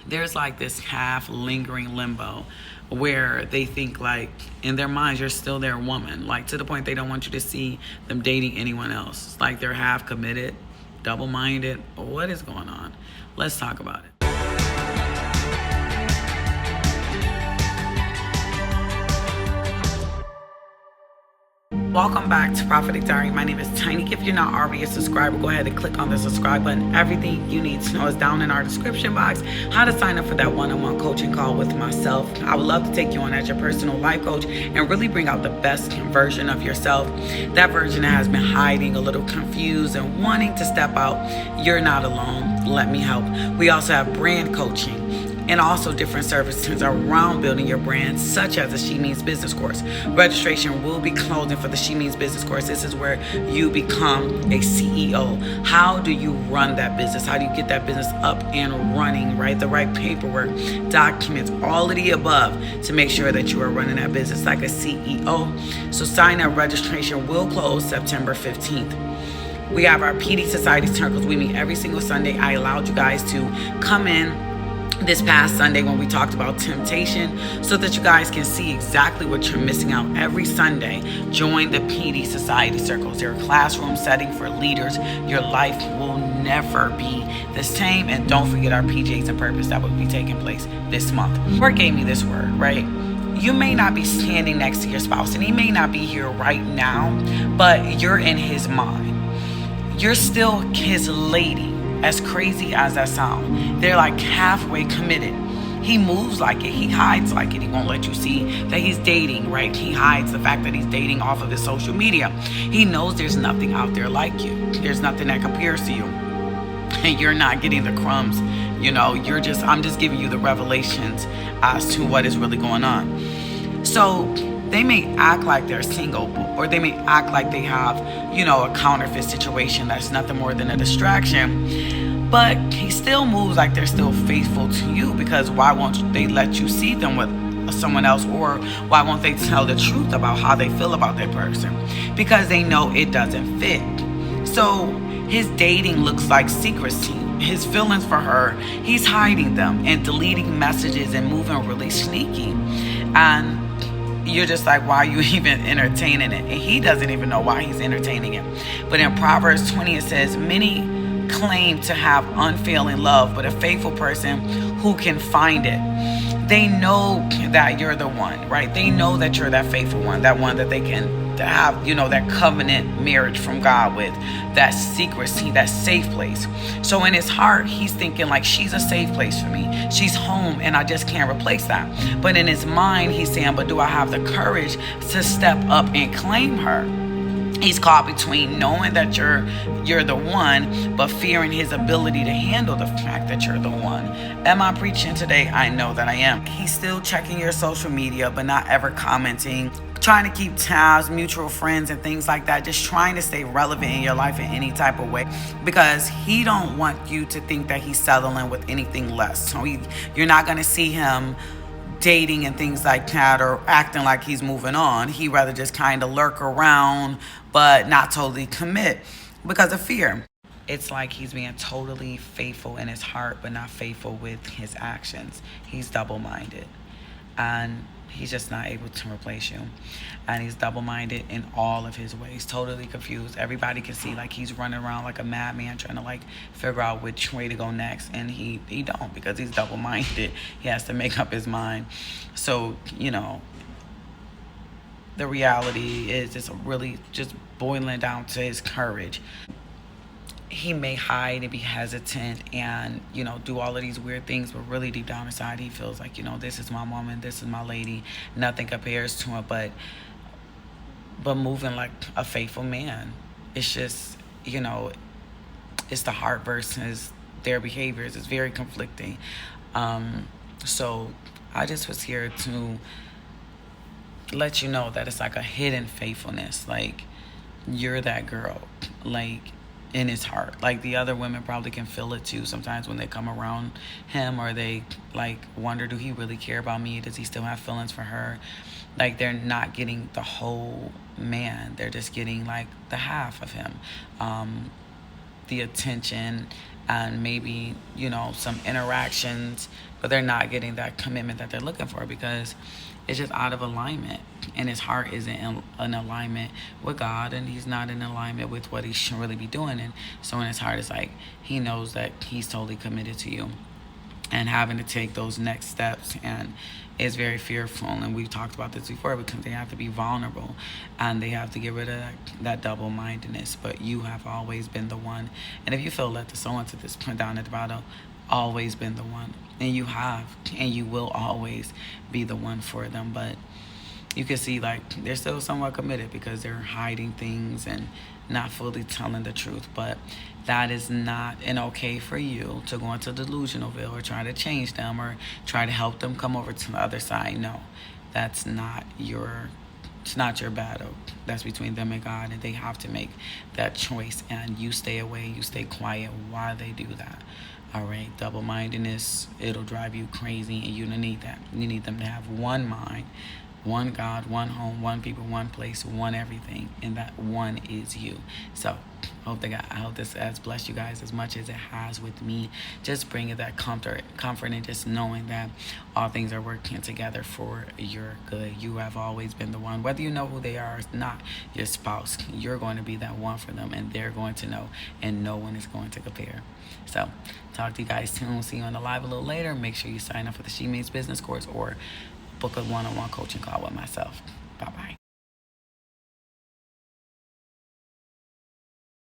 there's like this half lingering limbo where they think like in their minds you're still their woman, like to the point they don't want you to see them dating anyone else. It's like they're half committed, double-minded. What is going on? Let's talk about it. Welcome back to Prophetic Diary. My name is Tiny. If you're not already a subscriber, go ahead and click on the subscribe button. Everything you need to know is down in our description box. How to sign up for that one-on-one coaching call with myself. I would love to take you on as your personal life coach and really bring out the best version of yourself. That version that has been hiding, a little confused, and wanting to step out. You're not alone. Let me help. We also have brand coaching and also different services around building your brand, such as the She Means Business course. Registration will be closing for the She Means Business course. This is where you become a CEO. How do you run that business? How do you get that business up and running, right? The right paperwork, documents, all of the above to make sure that you are running that business like a CEO. So sign up. Registration will close September 15th. We have our PD Society circles. We meet every single Sunday. I allowed you guys to come in this past Sunday when we talked about temptation so that you guys can see exactly what you're missing out every Sunday. Join the PD Society circles. They're a classroom setting for leaders. Your life will never be the same. And don't forget our PJs and Purpose that will be taking place this month. Lord gave me this word, right? You may not be standing next to your spouse and he may not be here right now, but you're in his mind. You're still his lady. As crazy as that sounds, they're like halfway committed. He moves like it. He hides like it. He won't let you see that he's dating, right? He hides the fact that he's dating off of his social media. He knows there's nothing out there like you. There's nothing that compares to you. And you're not getting the crumbs. You know, I'm just giving you the revelations as to what is really going on. So they may act like they're single, or they may act like they have, a counterfeit situation that's nothing more than a distraction. But he still moves like they're still faithful to you, because why won't they let you see them with someone else? Or why won't they tell the truth about how they feel about that person? Because they know it doesn't fit. So his dating looks like secrecy. His feelings for her, he's hiding them and deleting messages and moving really sneaky. And you're just like, why are you even entertaining it? And he doesn't even know why he's entertaining it. But in Proverbs 20, it says, many claim to have unfailing love, but a faithful person, who can find it? They know that you're the one, right? They know that you're that faithful one, that one that they can have, that covenant marriage from God with, that secrecy, that safe place. So in his heart, he's thinking like, she's a safe place for me. She's home and I just can't replace that. But in his mind, he's saying, but do I have the courage to step up and claim her? He's caught between knowing that you're the one, but fearing his ability to handle the fact that you're the one. Am I preaching today? I know that I am. He's still checking your social media, but not ever commenting, trying to keep tabs, mutual friends and things like that, just trying to stay relevant in your life in any type of way, because he don't want you to think that he's settling with anything less. So you're not going to see him dating and things like that, or acting like he's moving on. He rather just kind of lurk around, but not totally commit because of fear. It's like he's being totally faithful in his heart, but not faithful with his actions. He's double-minded, and he's just not able to replace you. And he's double-minded in all of his ways, totally confused. Everybody can see like he's running around like a madman trying to like figure out which way to go next. And he don't, because he's double-minded. He has to make up his mind. So, the reality is it's really just boiling down to his courage. He may hide and be hesitant and, do all of these weird things, but really deep down inside, he feels like, this is my woman, this is my lady. Nothing compares to him, but moving like a faithful man. It's just, it's the heart versus their behaviors. It's very conflicting. So I just was here to let you know that it's like a hidden faithfulness. Like, you're that girl, like, in his heart. Like, the other women probably can feel it too sometimes when they come around him, or they like wonder, do he really care about me? Does he still have feelings for her? Like, they're not getting the whole man. They're just getting like the half of him. The attention and maybe, some interactions, but they're not getting that commitment that they're looking for because it's just out of alignment, and his heart isn't in alignment with God, and he's not in alignment with what he should really be doing. And so in his heart, it's like he knows that he's totally committed to you, and having to take those next steps and is very fearful. And we've talked about this before, because they have to be vulnerable and they have to get rid of that double-mindedness. But you have always been the one, and if you feel led to sow into this, put down at the bottom, always been the one, and you have, and you will always be the one for them. But you can see like they're still somewhat committed because they're hiding things and not fully telling the truth. But that is not an okay for you to go into delusionalville or try to change them or try to help them come over to the other side. No, that's not your it's not your battle. That's between them and God, and they have to make that choice. And you stay away, you stay quiet while they do that. All right, double-mindedness, it'll drive you crazy, and you don't need that. You need them to have one mind, one God, one home, one people, one place, one everything, and that one is you. So I hope this has blessed you guys as much as it has with me. Just bringing that comfort, and just knowing that all things are working together for your good. You have always been the one, whether you know who they are or not. Your spouse, you're going to be that one for them, and they're going to know, and no one is going to compare. So talk to you guys soon. See you on the live a little later. Make sure you sign up for the She Means Business course or book a one-on-one coaching call with myself. Bye-bye.